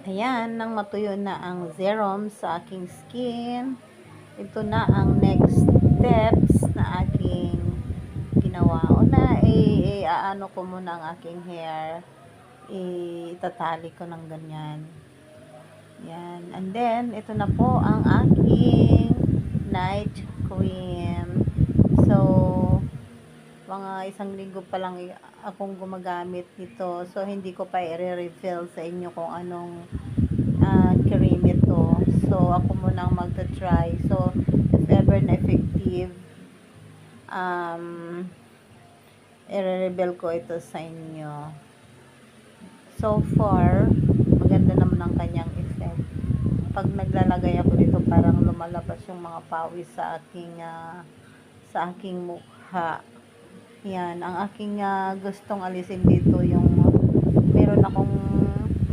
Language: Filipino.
Ayan, nang matuyo na ang serum sa aking skin, ito na ang next steps na aking ginawa. Una, aano ko muna ang aking hair. Itatali ko ng ganyan. Yan. And then, ito na po ang aking night cream. So, mga 1 linggo pa lang akong gumagamit nito. So, hindi ko pa i-refill sa inyo kung anong cream ito. So, ako muna ang magta-try. So, if ever na effective, i-reveal ko ito sa inyo. So far, maganda naman ang kanyang effect. Pag naglalagay ako dito, parang lumalabas yung mga pawis sa aking mukha. Yan, ang aking gustong alisin dito yung